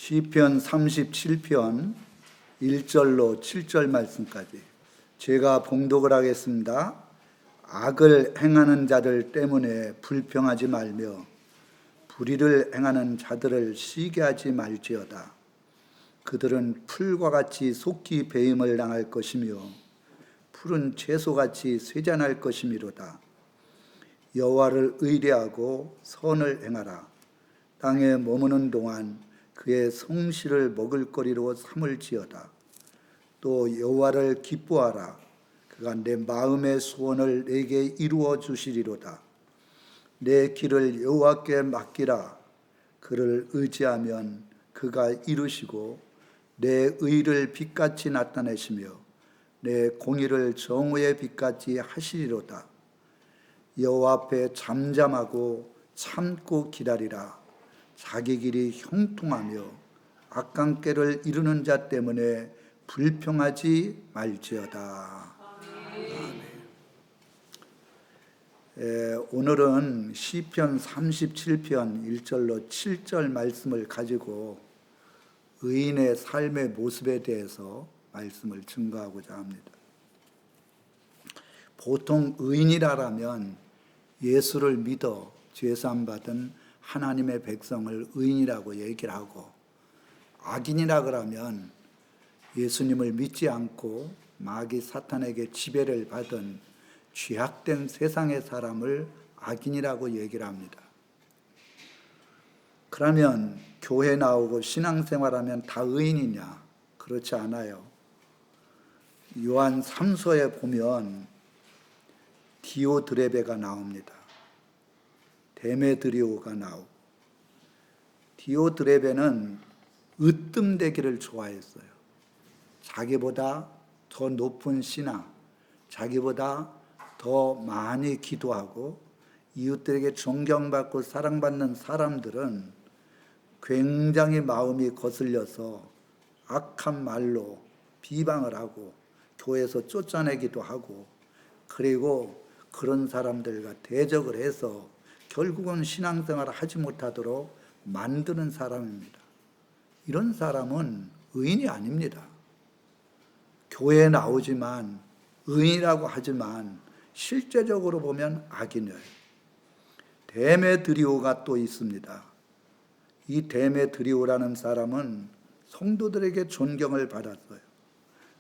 시편 37편 1절로 7절 말씀까지 제가 봉독을 하겠습니다. 악을 행하는 자들 때문에 불평하지 말며 불의를 행하는 자들을 시기 하지 말지어다. 그들은 풀과 같이 속히 배임을 당할 것이며 푸른 채소같이 쇠잔할 것이미로다. 여호와를 의뢰하고 선을 행하라. 땅에 머무는 동안 그의 성실을 먹을거리로 삼을지어다. 또 여호와를 기뻐하라. 그가 내 마음의 소원을 내게 이루어 주시리로다. 내 길을 여호와께 맡기라. 그를 의지하면 그가 이루시고 내 의를 빛같이 나타내시며 내 공의를 정오의 빛같이 하시리로다. 여호와 앞에 잠잠하고 참고 기다리라. 자기 길이 형통하며 악관계를 이루는 자 때문에 불평하지 말지어다. 오늘은 시편 37편 1절로 7절 말씀을 가지고 의인의 삶의 모습에 대해서 말씀을 증거하고자 합니다. 보통 의인이라면 예수를 믿어 죄사함 받은 하나님의 백성을 의인이라고 얘기를 하고, 악인이라 그러면 예수님을 믿지 않고 마귀 사탄에게 지배를 받은 죄악된 세상의 사람을 악인이라고 얘기를 합니다. 그러면 교회 나오고 신앙생활하면 다 의인이냐? 그렇지 않아요. 요한 3서에 보면 디오드레베가 나옵니다. 데메드리오가 나오고, 디오드레베는 으뜸되기를 좋아했어요. 자기보다 더 높은 신앙, 자기보다 더 많이 기도하고 이웃들에게 존경받고 사랑받는 사람들은 굉장히 마음이 거슬려서 악한 말로 비방을 하고 교회에서 쫓아내기도 하고, 그리고 그런 사람들과 대적을 해서 결국은 신앙생활을 하지 못하도록 만드는 사람입니다. 이런 사람은 의인이 아닙니다. 교회에 나오지만 의인이라고 하지만 실제적으로 보면 악인이에요. 데메드리오가 또 있습니다. 이 데메드리오라는 사람은 성도들에게 존경을 받았어요.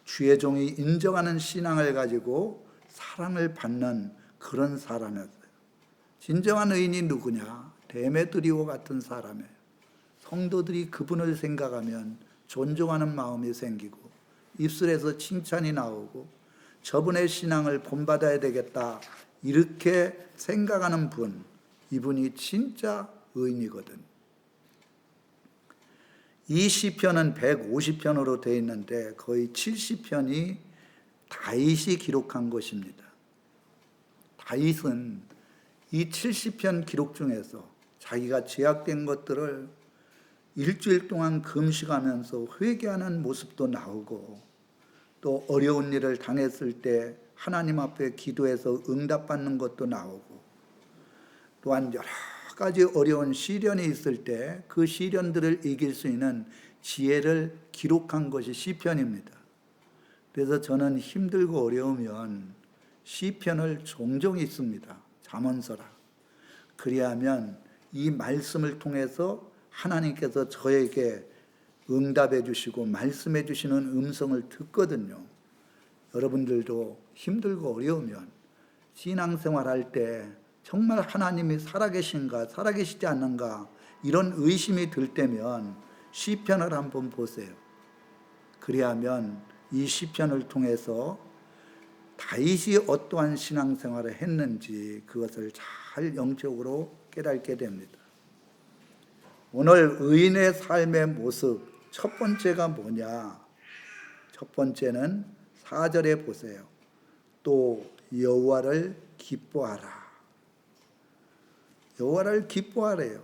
주의 종이 인정하는 신앙을 가지고 사랑을 받는 그런 사람이었어요. 진정한 의인이 누구냐? 데메드리오 같은 사람이에요. 성도들이 그분을 생각하면 존중하는 마음이 생기고 입술에서 칭찬이 나오고 저분의 신앙을 본받아야 되겠다 이렇게 생각하는 분, 이분이 진짜 의인이거든. 이 시편은 150편으로 되어 있는데 거의 70편이 다윗이 기록한 것입니다. 다윗은 이 70편 기록 중에서 자기가 죄악된 것들을 일주일 동안 금식하면서 회개하는 모습도 나오고, 또 어려운 일을 당했을 때 하나님 앞에 기도해서 응답받는 것도 나오고, 또한 여러 가지 어려운 시련이 있을 때 그 시련들을 이길 수 있는 지혜를 기록한 것이 시편입니다. 그래서 저는 힘들고 어려우면 시편을 종종 읽습니다. 잠언서라. 그리하면 이 말씀을 통해서 하나님께서 저에게 응답해 주시고 말씀해 주시는 음성을 듣거든요. 여러분들도 힘들고 어려우면 신앙생활 할 때 정말 하나님이 살아계신가 살아계시지 않는가 이런 의심이 들 때면 시편을 한번 보세요. 그리하면 이 시편을 통해서 다윗이 어떠한 신앙생활을 했는지 그것을 잘 영적으로 깨닫게 됩니다. 오늘 의인의 삶의 모습 첫 번째가 뭐냐? 첫 번째는 4절에 보세요. 또 여호와를 기뻐하라. 여호와를 기뻐하래요.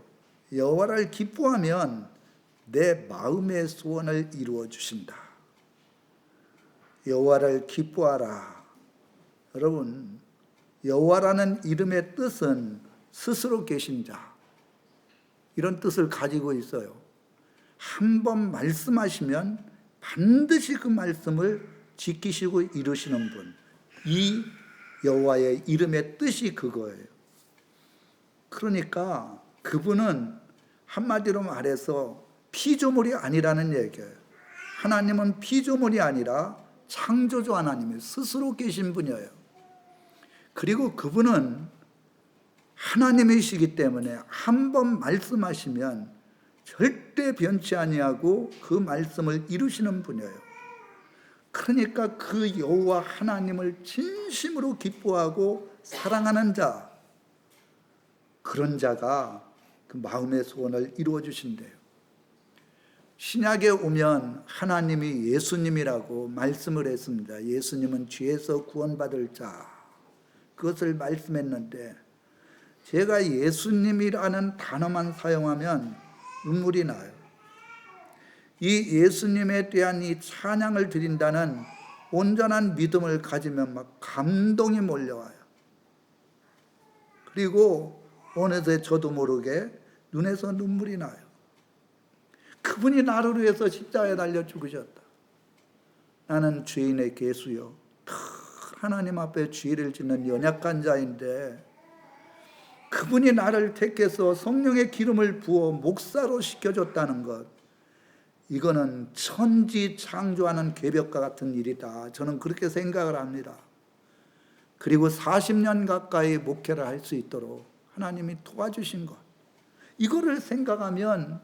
여호와를 기뻐하면 내 마음의 소원을 이루어 주신다. 여호와를 기뻐하라. 여러분, 여호와라는 이름의 뜻은 스스로 계신 자, 이런 뜻을 가지고 있어요. 한 번 말씀하시면 반드시 그 말씀을 지키시고 이루시는 분. 이 여호와의 이름의 뜻이 그거예요. 그러니까 그분은 한마디로 말해서 피조물이 아니라는 얘기예요. 하나님은 피조물이 아니라 창조주 하나님이 스스로 계신 분이에요. 그리고 그분은 하나님이시기 때문에 한 번 말씀하시면 절대 변치 아니하고 그 말씀을 이루시는 분이에요. 그러니까 그 여호와 하나님을 진심으로 기뻐하고 사랑하는 자, 그런 자가 그 마음의 소원을 이루어 주신대요. 신약에 오면 하나님이 예수님이라고 말씀을 했습니다. 예수님은 죄에서 구원받을 자, 그것을 말씀했는데 제가 예수님이라는 단어만 사용하면 눈물이 나요. 이 예수님에 대한 이 찬양을 드린다는 온전한 믿음을 가지면 막 감동이 몰려와요. 그리고 어느새 저도 모르게 눈에서 눈물이 나요. 그분이 나를 위해서 십자가에 달려 죽으셨다. 나는 죄인의 괴수요, 하나님 앞에 죄를 짓는 연약한 자인데 그분이 나를 택해서 성령의 기름을 부어 목사로 시켜줬다는 것, 이거는 천지 창조하는 계벽과 같은 일이다. 저는 그렇게 생각을 합니다. 그리고 40년 가까이 목회를 할 수 있도록 하나님이 도와주신 것, 이거를 생각하면,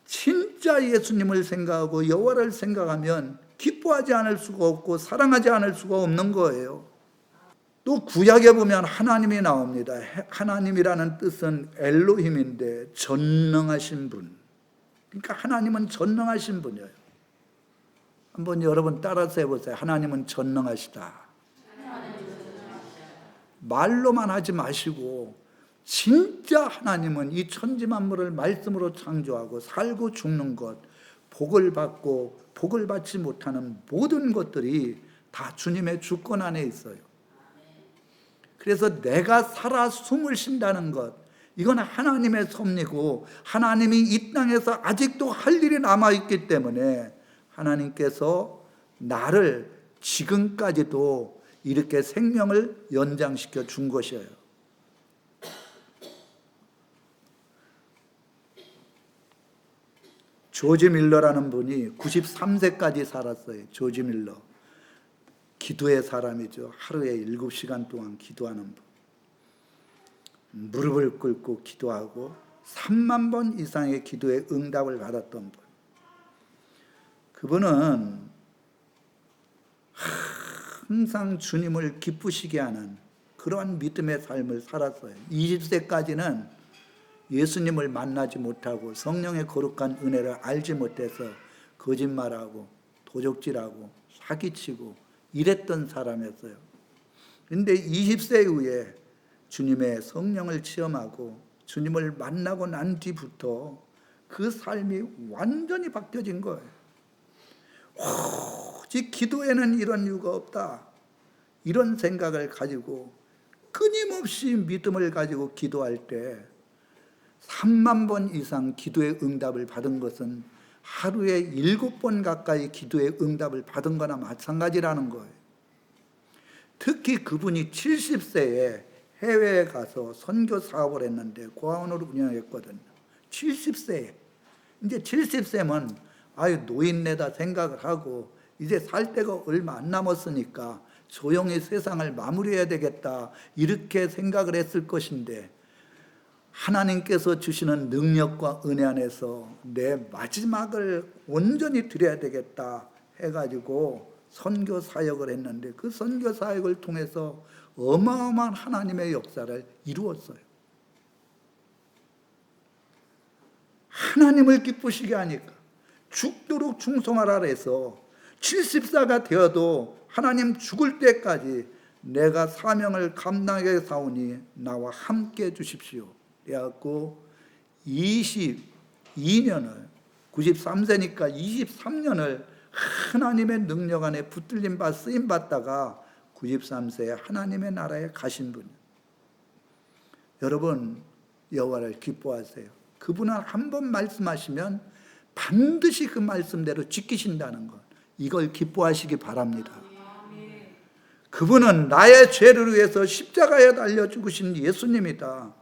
진짜 예수님을 생각하고 여호와를 생각하면 기뻐하지 않을 수가 없고 사랑하지 않을 수가 없는 거예요. 또 구약에 보면 하나님이 나옵니다. 하나님이라는 뜻은 엘로힘인데 전능하신 분. 그러니까 하나님은 전능하신 분이에요. 한번 여러분 따라서 해보세요. 하나님은 전능하시다. 말로만 하지 마시고 진짜 하나님은 이 천지 만물을 말씀으로 창조하고 살고 죽는 것, 복을 받고 복을 받지 못하는 모든 것들이 다 주님의 주권 안에 있어요. 그래서 내가 살아 숨을 쉰다는 것, 이건 하나님의 섭리고 하나님이 이 땅에서 아직도 할 일이 남아있기 때문에 하나님께서 나를 지금까지도 이렇게 생명을 연장시켜 준 것이에요. 조지 밀러라는 분이 93세까지 살았어요. 조지 밀러. 기도의 사람이죠. 하루에 7시간 동안 기도하는 분. 무릎을 꿇고 기도하고 3만 번 이상의 기도의 응답을 받았던 분. 그분은 항상 주님을 기쁘시게 하는 그러한 믿음의 삶을 살았어요. 20세까지는 예수님을 만나지 못하고 성령의 거룩한 은혜를 알지 못해서 거짓말하고 도적질하고 사기치고 이랬던 사람이었어요. 그런데 20세 이후에 주님의 성령을 체험하고 주님을 만나고 난 뒤부터 그 삶이 완전히 바뀌어진 거예요. 오직 기도에는 이런 이유가 없다, 이런 생각을 가지고 끊임없이 믿음을 가지고 기도할 때 3만 번 이상 기도의 응답을 받은 것은 하루에 7번 가까이 기도의 응답을 받은 거나 마찬가지라는 거예요. 특히 그분이 70세에 해외에 가서 선교 사업을 했는데 고아원으로 운영했거든요. 70세에. 이제 70세면 노인네다 생각을 하고 이제 살 때가 얼마 안 남았으니까 조용히 세상을 마무리해야 되겠다, 이렇게 생각을 했을 것인데 하나님께서 주시는 능력과 은혜 안에서 내 마지막을 온전히 드려야 되겠다 해가지고 선교 사역을 했는데 그 선교 사역을 통해서 어마어마한 하나님의 역사를 이루었어요. 하나님을 기쁘시게 하니까 죽도록 충성하라 해서 70세가 되어도 하나님 죽을 때까지 내가 사명을 감당하게 사오니 나와 함께 해 주십시오. 그래갖고 22년을, 93세니까 23년을 하나님의 능력 안에 붙들림 받 쓰임 받다가 93세에 하나님의 나라에 가신 분. 여러분, 여호와를 기뻐하세요. 그분은 한 번 말씀하시면 반드시 그 말씀대로 지키신다는 것, 이걸 기뻐하시기 바랍니다. 그분은 나의 죄를 위해서 십자가에 달려 죽으신 예수님이다.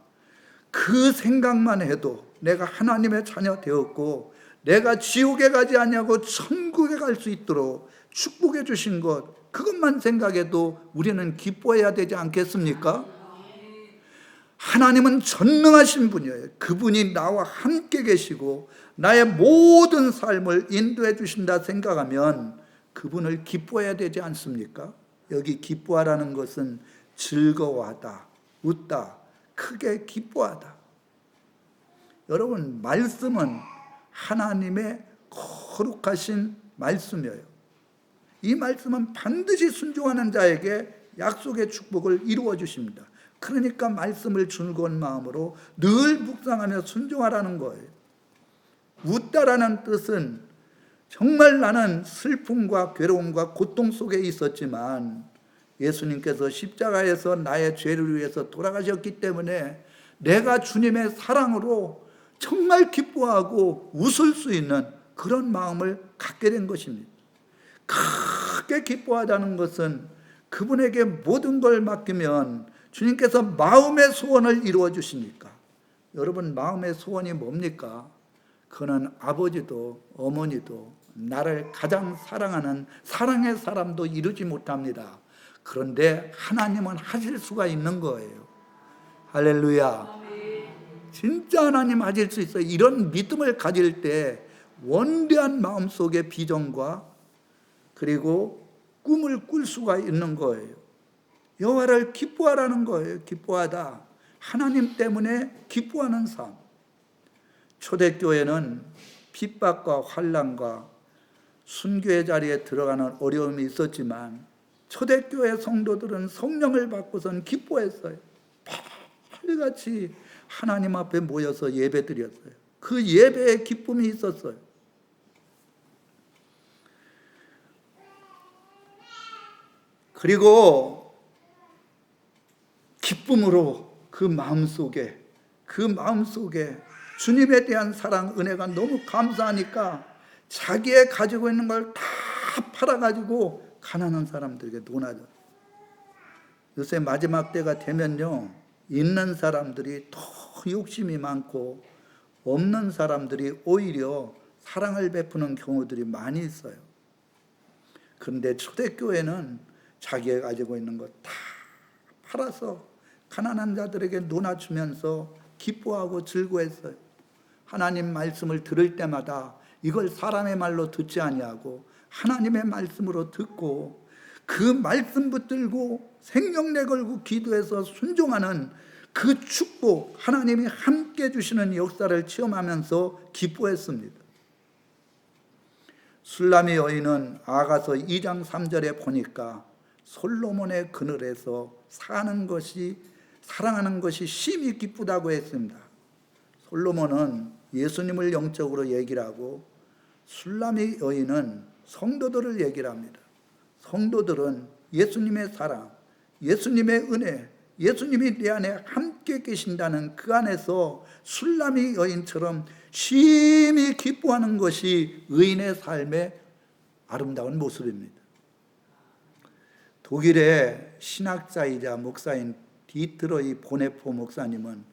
그 생각만 해도 내가 하나님의 자녀 되었고 내가 지옥에 가지 아니하고 천국에 갈 수 있도록 축복해 주신 것, 그것만 생각해도 우리는 기뻐해야 되지 않겠습니까? 하나님은 전능하신 분이에요. 그분이 나와 함께 계시고 나의 모든 삶을 인도해 주신다 생각하면 그분을 기뻐해야 되지 않습니까? 여기 기뻐하라는 것은 즐거워하다, 웃다, 크게 기뻐하다. 여러분, 말씀은 하나님의 거룩하신 말씀이에요. 이 말씀은 반드시 순종하는 자에게 약속의 축복을 이루어 주십니다. 그러니까 말씀을 즐거운 마음으로 늘 묵상하며 순종하라는 거예요. 웃다라는 뜻은 정말 나는 슬픔과 괴로움과 고통 속에 있었지만 예수님께서 십자가에서 나의 죄를 위해서 돌아가셨기 때문에 내가 주님의 사랑으로 정말 기뻐하고 웃을 수 있는 그런 마음을 갖게 된 것입니다. 크게 기뻐하다는 것은 그분에게 모든 걸 맡기면 주님께서 마음의 소원을 이루어 주시니까. 여러분, 마음의 소원이 뭡니까? 그거는 아버지도 어머니도 나를 가장 사랑하는 사랑의 사람도 이루지 못합니다. 그런데 하나님은 하실 수가 있는 거예요. 할렐루야. 진짜 하나님 하실 수 있어요. 이런 믿음을 가질 때 원대한 마음속의 비전과 그리고 꿈을 꿀 수가 있는 거예요. 여호와를 기뻐하라는 거예요. 기뻐하다. 하나님 때문에 기뻐하는 삶. 초대교회는 핍박과 환난과 순교의 자리에 들어가는 어려움이 있었지만 초대교회 성도들은 성령을 받고선 기뻐했어요. 매일같이 하나님 앞에 모여서 예배드렸어요. 그 예배에 기쁨이 있었어요. 그리고 기쁨으로 그 마음속에 주님에 대한 사랑, 은혜가 너무 감사하니까 자기의 가지고 있는 걸 다 팔아가지고 가난한 사람들에게 도나죠. 요새 마지막 때가 되면요, 있는 사람들이 더 욕심이 많고 없는 사람들이 오히려 사랑을 베푸는 경우들이 많이 있어요. 그런데 초대교회는 자기가 가지고 있는 것 다 팔아서 가난한 자들에게 나눠주면서 기뻐하고 즐거워했어요. 하나님 말씀을 들을 때마다 이걸 사람의 말로 듣지 아니하고 하나님의 말씀으로 듣고 그 말씀 붙들고 생명 내걸고 기도해서 순종하는 그 축복, 하나님이 함께 주시는 역사를 체험하면서 기뻐했습니다. 술람이 여인은 아가서 2장 3절에 보니까 솔로몬의 그늘에서 사랑하는 것이 심히 기쁘다고 했습니다. 솔로몬은 예수님을 영적으로 얘기를 하고 술람이 여인은 성도들을 얘기를 합니다. 성도들은 예수님의 사랑, 예수님의 은혜, 예수님이 내 안에 함께 계신다는 그 안에서 술람이 여인처럼 심히 기뻐하는 것이 의인의 삶의 아름다운 모습입니다. 독일의 신학자이자 목사인 디트로이 보네포 목사님은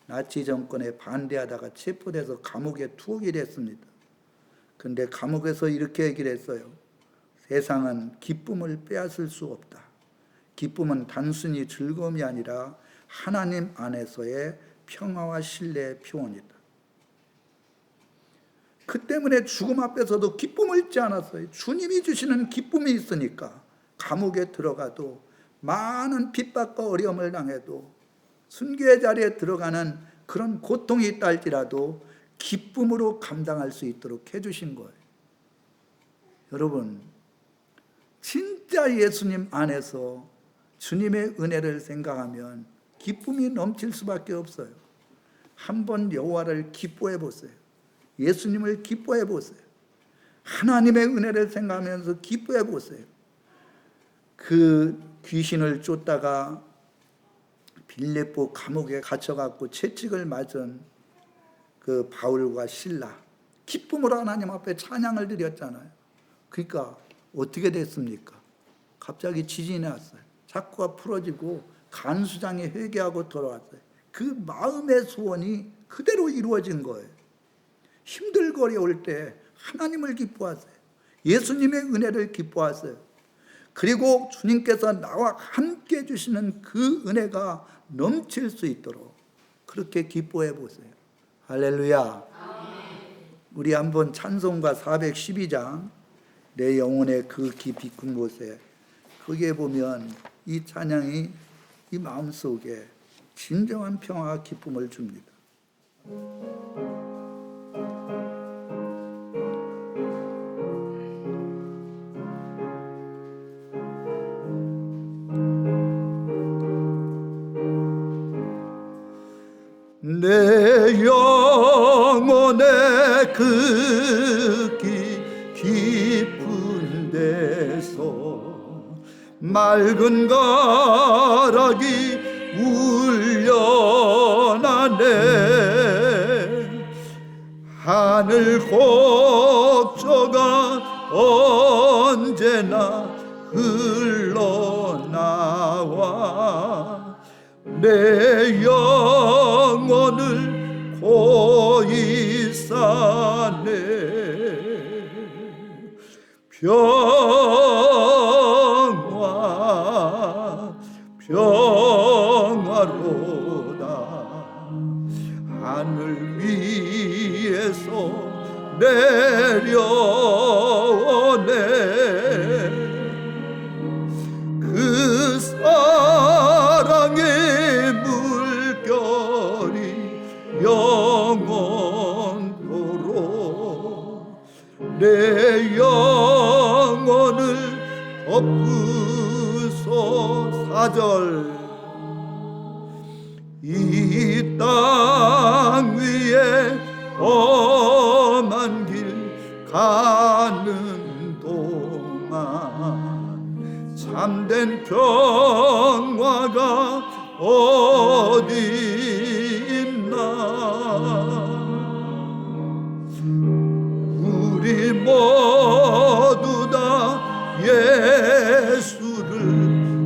나치 정권에 반대하다가 체포돼서 감옥에 투옥이 됐습니다. 그런데 감옥에서 이렇게 얘기를 했어요. 세상은 기쁨을 빼앗을 수 없다. 기쁨은 단순히 즐거움이 아니라 하나님 안에서의 평화와 신뢰의 표현이다. 그 때문에 죽음 앞에서도 기쁨을 잊지 않았어요. 주님이 주시는 기쁨이 있으니까 감옥에 들어가도 많은 핍박과 어려움을 당해도 순교의 자리에 들어가는 그런 고통이 있다 할지라도 기쁨으로 감당할 수 있도록 해주신 거예요. 여러분, 진짜 예수님 안에서 주님의 은혜를 생각하면 기쁨이 넘칠 수밖에 없어요. 한번 여호와를 기뻐해 보세요. 예수님을 기뻐해 보세요. 하나님의 은혜를 생각하면서 기뻐해 보세요. 그 귀신을 쫓다가 빌립보 감옥에 갇혀갖고 채찍을 맞은 그 바울과 실라, 기쁨으로 하나님 앞에 찬양을 드렸잖아요. 그러니까 어떻게 됐습니까? 갑자기 지진이 왔어요. 자꾸가 풀어지고 간수장이 회개하고 돌아왔어요. 그 마음의 소원이 그대로 이루어진 거예요. 힘들고 어려울 때 하나님을 기뻐하세요. 예수님의 은혜를 기뻐하세요. 그리고 주님께서 나와 함께 해주시는 그 은혜가 넘칠 수 있도록 그렇게 기뻐해 보세요. 할렐루야. 우리 한번 찬송가 412장 내 영혼의 그 깊이 큰 곳에, 거기에 보면 이 찬양이 이 마음속에 진정한 평화와 기쁨을 줍니다. 내 영혼의 그 깊은 데서 맑은 가락이 울려나네. 하늘 곡조가 언제나 흘러나와 내 영혼을 고이 싸네. 평화로다. 하늘 위에서 내려오네. 그 사랑의 물결이 영원토록 내 영혼을 덮으소. 4절 이 땅 위에 험한 길 가는 동안 참된 평화가 어디 있나. 우리 모두 다 예수를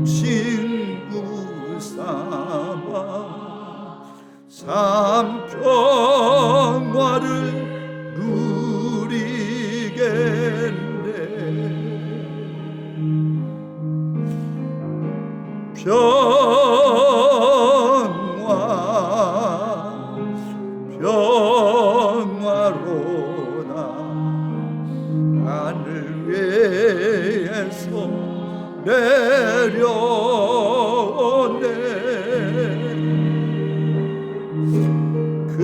친구 삼아 참 평화를 누리겠네. 평화로다. 하늘 위에서 내려오네. 그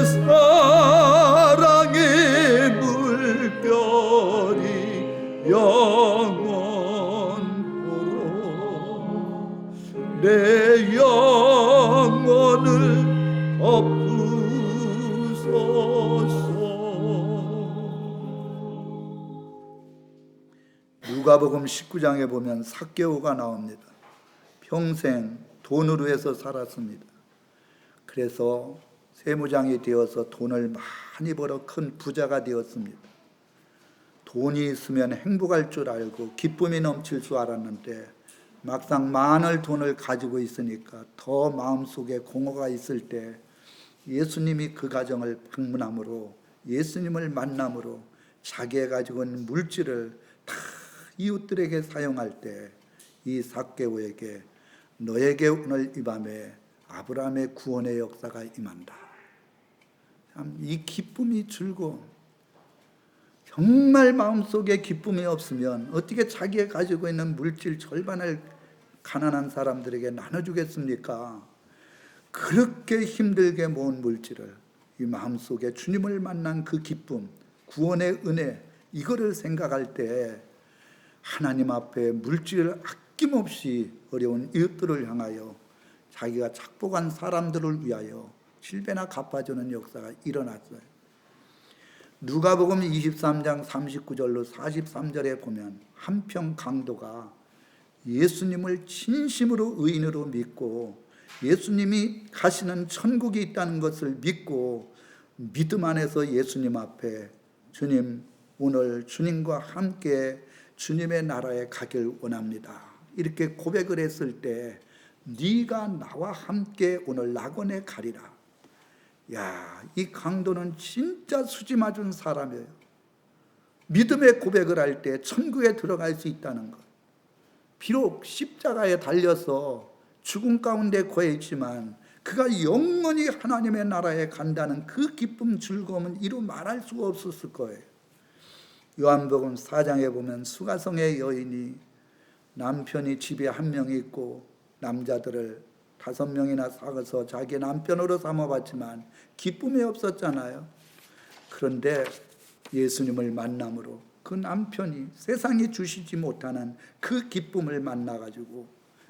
사랑의 물결이 영원토록 내 영혼을 덮으소서. 누가복음 19장에 보면 삭개오가 나옵니다. 평생 돈으로 해서 살았습니다. 그래서 세무장이 되어서 돈을 많이 벌어 큰 부자가 되었습니다. 돈이 있으면 행복할 줄 알고 기쁨이 넘칠 줄 알았는데 막상 많은 돈을 가지고 있으니까 더 마음속에 공허가 있을 때 예수님이 그 가정을 방문함으로, 예수님을 만남으로 자기가 가지고 있는 물질을 다 이웃들에게 사용할 때 이 삭개오에게 너에게 오늘 이 밤에 아브라함의 구원의 역사가 임한다. 참 이 기쁨이 즐거움, 정말 마음속에 기쁨이 없으면 어떻게 자기가 가지고 있는 물질 절반을 가난한 사람들에게 나눠주겠습니까? 그렇게 힘들게 모은 물질을 이 마음속에 주님을 만난 그 기쁨, 구원의 은혜, 이거를 생각할 때 하나님 앞에 물질을 아낌없이 어려운 이웃들을 향하여 자기가 착복한 사람들을 위하여 7배나 갚아주는 역사가 일어났어요. 누가복음 23장 39절로 43절에 보면 한평 강도가 예수님을 진심으로 의인으로 믿고 예수님이 가시는 천국이 있다는 것을 믿고 믿음 안에서 예수님 앞에 주님, 오늘 주님과 함께 주님의 나라에 가길 원합니다. 이렇게 고백을 했을 때 네가 나와 함께 오늘 낙원에 가리라. 야, 이 강도는 진짜 수지 맞은 사람이에요. 믿음의 고백을 할 때 천국에 들어갈 수 있다는 것. 비록 십자가에 달려서 죽음 가운데 거했지만 그가 영원히 하나님의 나라에 간다는 그 기쁨, 즐거움은 이루 말할 수가 없었을 거예요. 요한복음 4장에 보면 수가성의 여인이 남편이 집에 한 명 있고 남자들을 5명이나 사서 자기 남편으로 삼아봤지만 기쁨이 없었잖아요. 그런데 예수님을 만남으로 그 남편이 세상이 주시지 못하는 그 기쁨을 만나가지고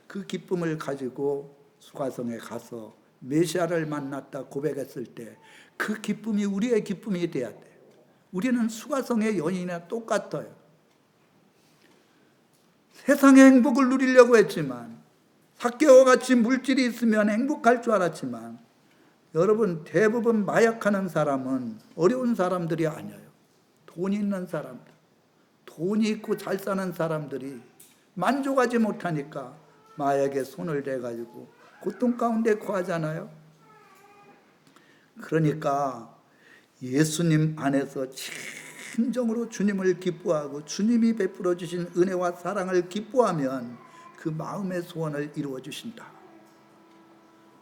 그 기쁨을 가지고 수가성에 가서 메시아를 만났다 고백했을 때 그 기쁨이 우리의 기쁨이 돼야 돼. 우리는 수가성의 여인이나 똑같아요. 세상의 행복을 누리려고 했지만 삭개와 같이 물질이 있으면 행복할 줄 알았지만 여러분, 대부분 마약하는 사람은 어려운 사람들이 아니에요. 돈이 있는 사람들, 돈이 있고 잘 사는 사람들이 만족하지 못하니까 마약에 손을 대가지고 고통 가운데 거하잖아요. 그러니까 예수님 안에서 진정으로 주님을 기뻐하고 주님이 베풀어 주신 은혜와 사랑을 기뻐하면 그 마음의 소원을 이루어 주신다.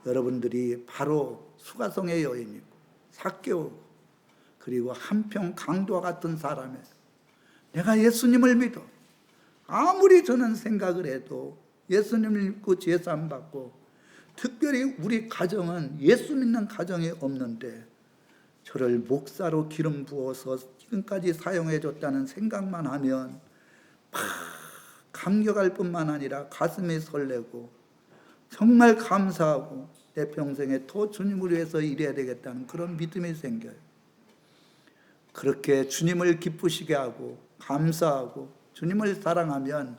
여러분들이 바로 수가성의 여인이고 삭개오고 그리고 한평 강도와 같은 사람이에요. 내가 예수님을 믿어. 아무리 저는 생각을 해도 예수님을 믿고 제사 받고 특별히 우리 가정은 예수 믿는 가정이 없는데 저를 목사로 기름 부어서 지금까지 사용해 줬다는 생각만 하면 감격할 뿐만 아니라 가슴이 설레고 정말 감사하고 내 평생에 더 주님을 위해서 일해야 되겠다는 그런 믿음이 생겨요. 그렇게 주님을 기쁘시게 하고 감사하고 주님을 사랑하면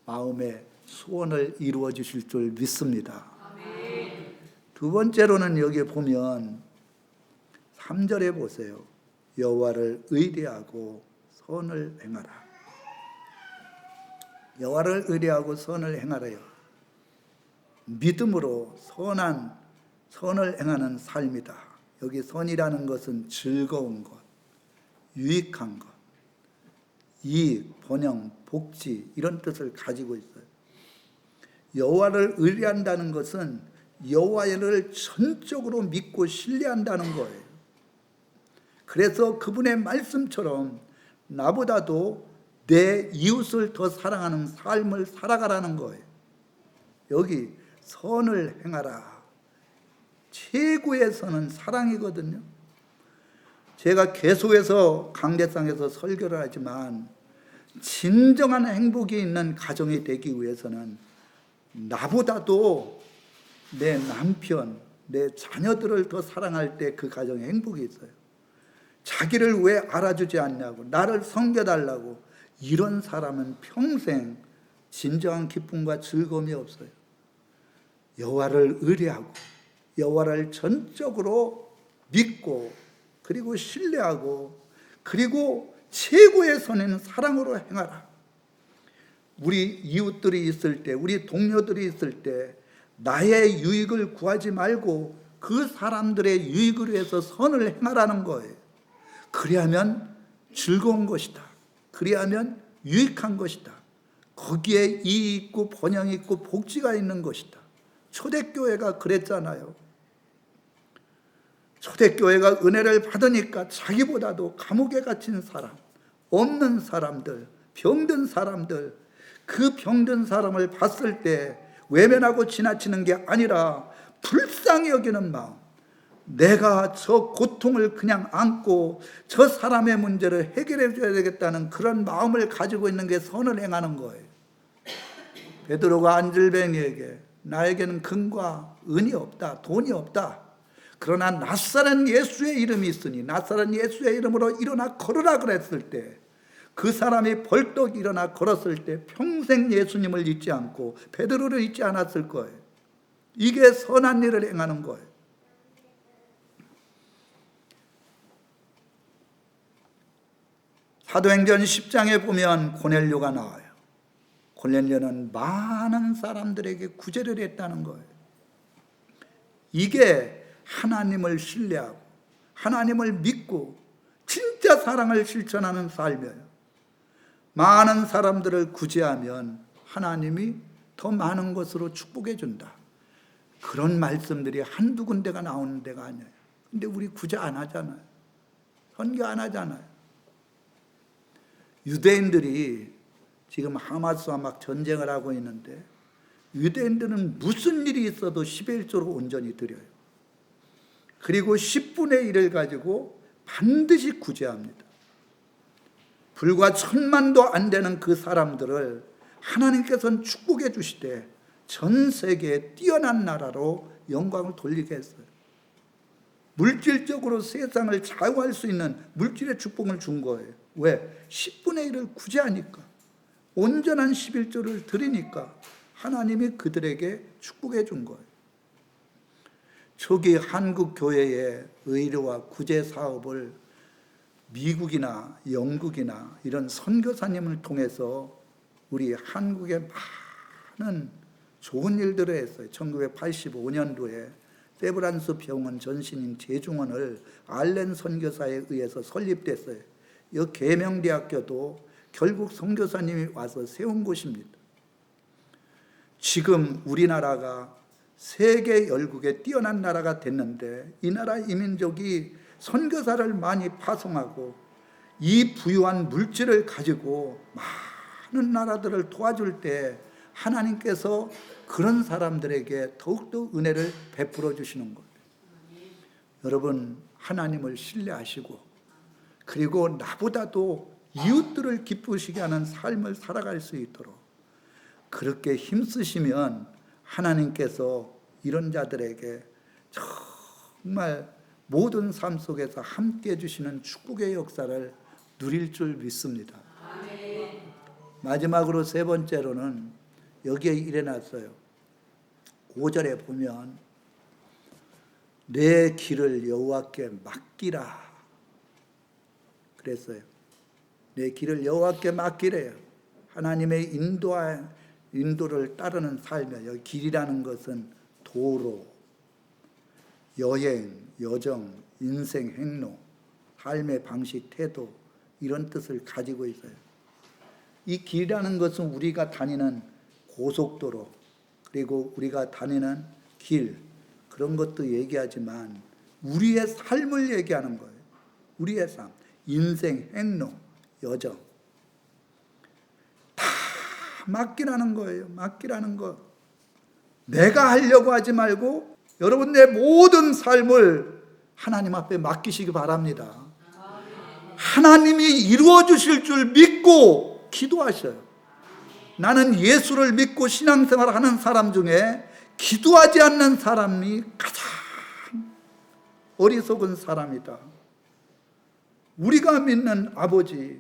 마음의 소원을 이루어 주실 줄 믿습니다. 두 번째로는 여기 보면 3절에 보세요. 여호와를 의뢰하고 선을 행하라. 여호와를 의뢰하고 선을 행하래요. 믿음으로 선을 행하는 삶이다. 여기 선이라는 것은 즐거운 것, 유익한 것, 이익, 번영, 복지 이런 뜻을 가지고 있어요. 여호와를 의뢰한다는 것은 여호와를 전적으로 믿고 신뢰한다는 거예요. 그래서 그분의 말씀처럼 나보다도 내 이웃을 더 사랑하는 삶을 살아가라는 거예요. 여기 선을 행하라. 최고의 선은 사랑이거든요. 제가 계속해서 강대상에서 설교를 하지만 진정한 행복이 있는 가정이 되기 위해서는 나보다도 내 남편, 내 자녀들을 더 사랑할 때 그 가정에 행복이 있어요. 자기를 왜 알아주지 않냐고, 나를 섬겨달라고, 이런 사람은 평생 진정한 기쁨과 즐거움이 없어요. 여호와를 의뢰하고 여호와를 전적으로 믿고 그리고 신뢰하고 그리고 최고의 선에는 사랑으로 행하라. 우리 이웃들이 있을 때, 우리 동료들이 있을 때 나의 유익을 구하지 말고 그 사람들의 유익을 위해서 선을 행하라는 거예요. 그리하면 즐거운 것이다. 그리하면 유익한 것이다. 거기에 이익 있고 번영이 있고 복지가 있는 것이다. 초대교회가 그랬잖아요. 초대교회가 은혜를 받으니까 자기보다도 감옥에 갇힌 사람, 없는 사람들, 병든 사람들, 그 병든 사람을 봤을 때 외면하고 지나치는 게 아니라 불쌍히 여기는 마음, 내가 저 고통을 그냥 안고 저 사람의 문제를 해결해 줘야 되겠다는 그런 마음을 가지고 있는 게 선을 행하는 거예요. 베드로가 안질뱅이에게 나에게는 금과 은이 없다, 돈이 없다. 그러나 낫사렛 예수의 이름이 있으니 낫사렛 예수의 이름으로 일어나 걸으라 그랬을 때 그 사람이 벌떡 일어나 걸었을 때 평생 예수님을 잊지 않고 베드로를 잊지 않았을 거예요. 이게 선한 일을 행하는 거예요. 사도행전 10장에 보면 고넬료가 나와요. 고넬료는 많은 사람들에게 구제를 했다는 거예요. 이게 하나님을 신뢰하고 하나님을 믿고 진짜 사랑을 실천하는 삶이에요. 많은 사람들을 구제하면 하나님이 더 많은 것으로 축복해 준다. 그런 말씀들이 한두 군데가 나오는 데가 아니에요. 근데 우리 구제 안 하잖아요. 선교 안 하잖아요. 유대인들이 지금 하마스와 막 전쟁을 하고 있는데 유대인들은 무슨 일이 있어도 11조로 온전히 드려요. 그리고 10분의 1을 가지고 반드시 구제합니다. 불과 1000만도 안 되는 그 사람들을 하나님께서는 축복해 주시되 전 세계에 뛰어난 나라로 영광을 돌리게 했어요. 물질적으로 세상을 좌우할 수 있는 물질의 축복을 준 거예요. 왜? 10분의 1을 구제하니까, 온전한 11조를 드리니까 하나님이 그들에게 축복해 준 거예요. 초기 한국 교회의 의료와 구제 사업을 미국이나 영국이나 이런 선교사님을 통해서 우리 한국에 많은 좋은 일들을 했어요. 1985년도에 세브란스 병원 전신인 재중원을 알렌 선교사에 의해서 설립됐어요. 이 계명대학교도 결국 선교사님이 와서 세운 곳입니다. 지금 우리나라가 세계 열국에 뛰어난 나라가 됐는데 이 나라 이민족이 선교사를 많이 파송하고 이 부유한 물질을 가지고 많은 나라들을 도와줄 때 하나님께서 그런 사람들에게 더욱더 은혜를 베풀어 주시는 거예요. 여러분, 하나님을 신뢰하시고 그리고 나보다도 이웃들을 기쁘시게 하는 삶을 살아갈 수 있도록 그렇게 힘쓰시면 하나님께서 이런 자들에게 정말 모든 삶 속에서 함께 해주시는 축복의 역사를 누릴 줄 믿습니다. 마지막으로 세 번째로는 여기에 일어났어요. 5절에 보면 내 길을 여호와께 맡기라 그랬어요. 내 길을 여호와께 맡기래요. 하나님의 인도를 따르는 삶이에요. 여기 길이라는 것은 도로, 여행, 여정, 인생, 행로, 삶의 방식, 태도 이런 뜻을 가지고 있어요. 이 길이라는 것은 우리가 다니는 고속도로 그리고 우리가 다니는 길 그런 것도 얘기하지만 우리의 삶을 얘기하는 거예요. 우리의 삶, 인생, 행로, 여정 다 맡기라는 거예요. 맡기라는 거. 내가 하려고 하지 말고 여러분 내 모든 삶을 하나님 앞에 맡기시기 바랍니다. 하나님이 이루어 주실 줄 믿고 기도하셔요. 나는 예수를 믿고 신앙생활을 하는 사람 중에 기도하지 않는 사람이 가장 어리석은 사람이다. 우리가 믿는 아버지,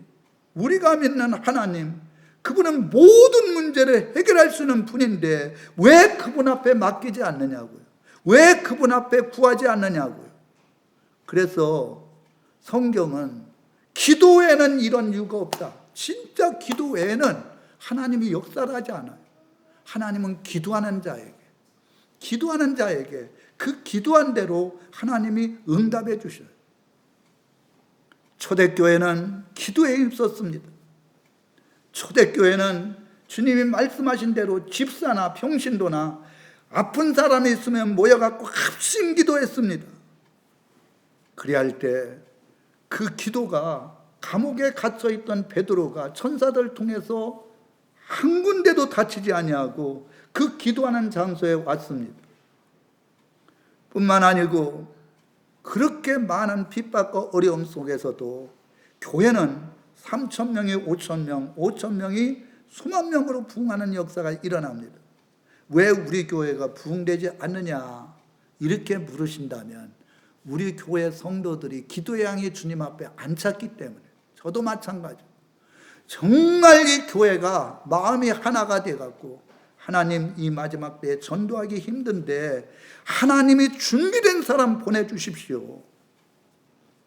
우리가 믿는 하나님, 그분은 모든 문제를 해결할 수 있는 분인데 왜 그분 앞에 맡기지 않느냐고요. 왜 그분 앞에 구하지 않느냐고요. 그래서 성경은 기도 외에는 이런 이유가 없다. 진짜 기도 외에는 하나님이 역사를 하지 않아요. 하나님은 기도하는 자에게 그 기도한 대로 하나님이 응답해 주셔요. 초대교회는 기도에 힘썼습니다. 초대교회는 주님이 말씀하신 대로 집사나 평신도나 아픈 사람이 있으면 모여갖고 합심 기도했습니다. 그래야 할 때 그 기도가 감옥에 갇혀있던 베드로가 천사들 통해서 한 군데도 다치지 아니하고 그 기도하는 장소에 왔습니다. 뿐만 아니고 그렇게 많은 핍박과 어려움 속에서도 교회는 3,000명이 5,000명, 5,000명이 수만 명으로 부흥하는 역사가 일어납니다. 왜 우리 교회가 부흥되지 않느냐 이렇게 물으신다면 우리 교회 성도들이 기도의 양이 주님 앞에 안 찼기 때문에 저도 마찬가지. 정말 이 교회가 마음이 하나가 돼갖고 하나님 이 마지막 때에 전도하기 힘든데 하나님이 준비된 사람 보내주십시오.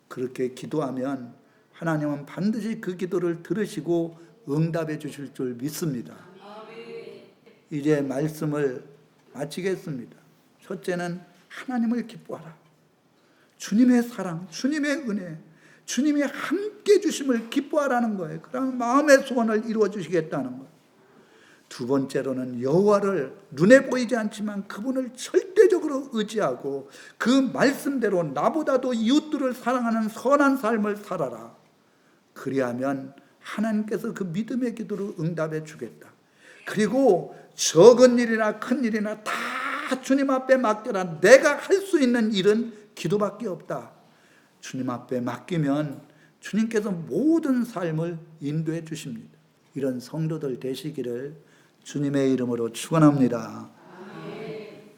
그렇게 기도하면 하나님은 반드시 그 기도를 들으시고 응답해 주실 줄 믿습니다. 이제 말씀을 마치겠습니다. 첫째는 하나님을 기뻐하라. 주님의 사랑, 주님의 은혜, 주님이 함께 주심을 기뻐하라는 거예요. 그러면 마음의 소원을 이루어 주시겠다는 거예요. 두 번째로는 여호와를 눈에 보이지 않지만 그분을 절대적으로 의지하고 그 말씀대로 나보다도 이웃들을 사랑하는 선한 삶을 살아라. 그리하면 하나님께서 그 믿음의 기도를 응답해 주겠다. 그리고 적은 일이나 큰 일이나 다 주님 앞에 맡겨라. 내가 할 수 있는 일은 기도밖에 없다. 주님 앞에 맡기면 주님께서 모든 삶을 인도해 주십니다. 이런 성도들 되시기를 주님의 이름으로 축원합니다.